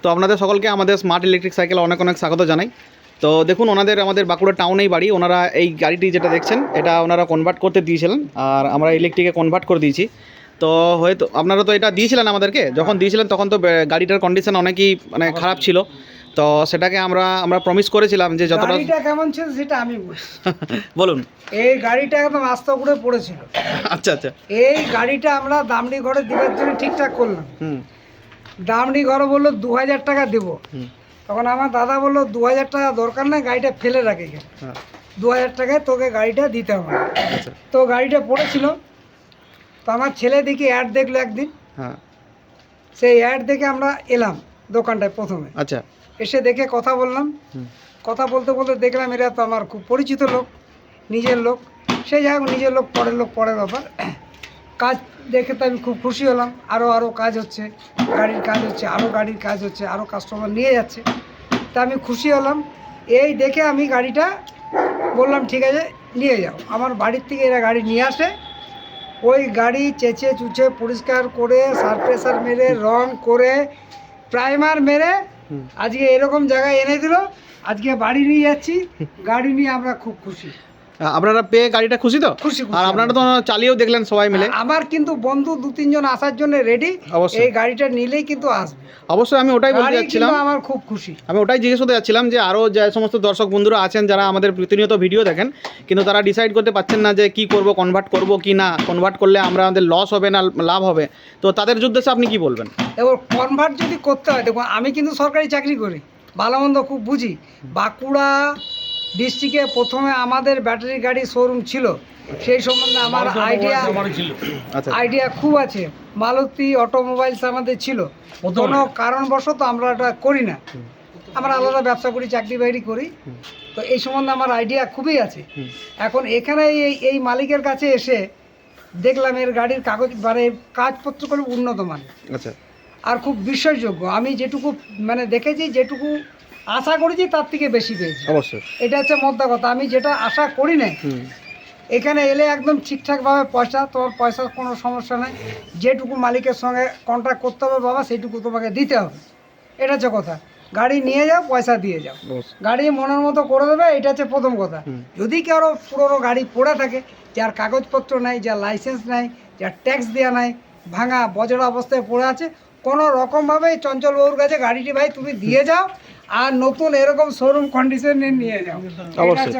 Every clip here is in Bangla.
তো আপনাদের সকলকে আমাদের স্মার্ট ইলেকট্রিক সাইকেল অনেক অনেক স্বাগত জানাই। তো দেখুন, আমাদের বাঁকুড়া টাউনেই বাড়ি। ওনারা এই গাড়িটি যেটা দেখছেন এটা ওনারা কনভার্ট করতে দিয়েছিলেন, আর আমরা ইলেকট্রিকে কনভার্ট করে দিয়েছি। তো হয়তো আপনারা তো এটা দিয়েছিলেন আমাদেরকে, যখন দিয়েছিলেন তখন তো গাড়িটার কন্ডিশন অনেকই মানে খারাপ ছিল। তো সেটাকে আমরা প্রমিস করেছিলাম যে যতটা গাড়িটা কেমন ছিল সেটা আমি বলছি। বলুন। এই গাড়িটা একদম আস্ত করে পড়েছিল। আচ্ছা আচ্ছা। এই গাড়িটা আমরা দামড়ি ঘরে দিবার জন্য ঠিকঠাক করলাম। দামড়ি ঘরে বললো 2000 টাকা দেবো। তখন আমার দাদা বললো 2000 টাকা দরকার নাই, গাড়িটা ফেলে রাখে কেন, 2000 টাকায় তোকে গাড়িটা দিতে হবে। তো গাড়িটা পড়েছিল। তো আমার ছেলে দেখি অ্যাড দেখলো একদিন, সেই অ্যাড দেখে আমরা এলাম দোকানটায় প্রথমে। আচ্ছা। এসে দেখে কথা বললাম। কথা বলতে বলতে দেখলাম এরা তো আমার খুব পরিচিত লোক, নিজের লোক। সে যাই হোক, নিজের লোক পরের ব্যাপার। কাজ দেখে তো আমি খুব খুশি হলাম। আরও কাজ হচ্ছে, গাড়ির কাজ হচ্ছে, আরও গাড়ির কাজ হচ্ছে, আরও কাস্টমার নিয়ে যাচ্ছে। তা আমি খুশি হলাম। এই দেখে আমি গাড়িটা বললাম ঠিক আছে নিয়ে যাও। আমার বাড়ির থেকে এরা গাড়ি নিয়ে আসে। ওই গাড়ি চেঁচে চুচে পরিষ্কার করে সারপ্রেসার মেরে রং করে প্রাইমার মেরে আজকে এরকম জায়গায় এনে দিল। আজকে বাড়ি নিয়ে যাচ্ছি, গাড়ি নিয়ে আমরা খুব খুশি। আপনারা পেয়ে গাড়িটা খুশি তো? খুশি। আর আপনারা তো চালিয়েও দেখলেন সবাই মিলে। আমার কিন্তু বন্ধু 2-3 জন আসার জন্য রেডি। এই গাড়িটা নিলেই কিন্তু আসবে। অবশ্যই আমি ওটাই বলতে যাচ্ছিলাম, আমার খুব খুশি। আমি ওটাই জিজ্ঞেস করতে যাচ্ছিলাম যে আরও যে সমস্ত দর্শক বন্ধুরা আছেন যারা আমাদের প্রতিনিয়ত ভিডিও দেখেন, কিন্তু তারা ডিসাইড করতে পারছেন না যে কি করব, কনভার্ট করব কি না, কনভার্ট করলে আমাদের লস হবে না লাভ হবে, তো তাদের উদ্দেশ্যে আপনি কি বলবেন? এবার কনভার্ট যদি করতে হয়, দেখুন আমি কিন্তু সরকারি চাকরি করি, ভালো মন্দ খুব বুঝি। বাঁকুড়া ডিস্ট্রিক্টে প্রথমে আমাদের ব্যাটারি গাড়ি শোরুম ছিল, সেই সম্বন্ধে আমার আইডিয়া খুব আছে। মালতী অটোমোবাইলস আমাদের ছিল, কোনো কারণবশত আমরা এটা করি না। আমরা আলাদা ব্যবসা করি, চাকরি বাকরি করি। তো এই সম্বন্ধে আমার আইডিয়া খুবই আছে। এখন এখানে এই মালিকের কাছে এসে দেখলাম এর গাড়ির কাগজ মানে কাজপত্র করে উন্নত মান। আচ্ছা। আর খুব বিশ্বাসযোগ্য। আমি যেটুকু মানে দেখেছি, যেটুকু আশা করেছি তার থেকে বেশি পেয়েছি। অবশ্যই এটা হচ্ছে মোদ্দা কথা। আমি যেটা আশা করি নাই, এখানে এলে একদম ঠিকঠাকভাবে তোমার পয়সার কোনো সমস্যা নাই। যেটুকু মালিকের সঙ্গে কন্ট্যাক্ট করতে হবে বাবা, সেইটুকু তোমাকে দিতে হবে। এটা হচ্ছে কথা। গাড়ি নিয়ে যাও, পয়সা দিয়ে যাও, গাড়ি মনের মতো করে দেবে। এটা হচ্ছে প্রথম কথা। যদি কারো পুরোনো গাড়ি পড়ে থাকে, যার কাগজপত্র নাই, যার লাইসেন্স নাই, যার ট্যাক্স দেওয়া নাই, ভাঙা বজরা অবস্থায় পড়ে আছে, কোনো রকমভাবে চঞ্চল বাবুর কাছে গাড়িটি ভাই তুমি দিয়ে যাও, আর নতুন এরকম শোরুম কন্ডিশনে নিয়ে যাও। অবশ্যই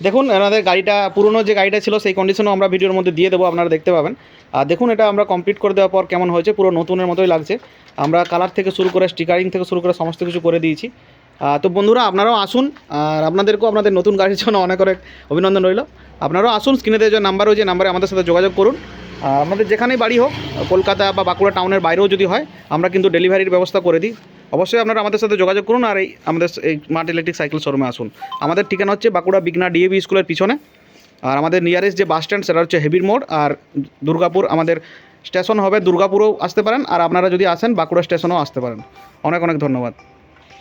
দেখুন, এনাদের গাড়িটা পুরনো যে গাড়িটা ছিল সেই কন্ডিশনও আমরা ভিডিওর মধ্যে দিয়ে দেবো, আপনারা দেখতে পাবেন। আর দেখুন, এটা আমরা কমপ্লিট করে দেওয়ার পর কেমন হয়েছে, পুরো নতুনের মতোই লাগছে। আমরা কালার থেকে শুরু করে স্টিকারিং থেকে শুরু করে সমস্ত কিছু করে দিয়েছি। তো বন্ধুরা আপনারাও আসুন, আর আপনাদেরকেও আপনাদের নতুন গাড়ির জন্য অনেক অনেক অভিনন্দন রইল। আপনারাও আসুন, স্ক্রিনে দেওয়া যে নাম্বার, ওই যে নাম্বারে আমাদের সাথে যোগাযোগ করুন। আমাদের যেখানেই বাড়ি হোক, কলকাতা বা বাঁকুড়া টাউনের বাইরেও যদি হয়, আমরা কিন্তু ডেলিভারির ব্যবস্থা করে দিই। অবশ্যই আপনারা আমাদের সাথে যোগাযোগ করুন, আর আমাদের এই স্মার্ট ইলেকট্রিক সাইকেল শোরুমে আসুন। আমাদের ঠিকানা হচ্ছে বাঁকুড়া বিঘ্না ডিএভি স্কুলের পিছনে। আর আমাদের নিয়ারেস্ট যে বাস স্ট্যান্ড সেটা হচ্ছে হেবির মোড়। আর দুর্গাপুর আমাদের স্টেশন হবে, দুর্গাপুরেও আসতে পারেন, আর আপনারা যদি আসেন বাঁকুড়া স্টেশনেও আসতে পারেন। অনেক অনেক ধন্যবাদ।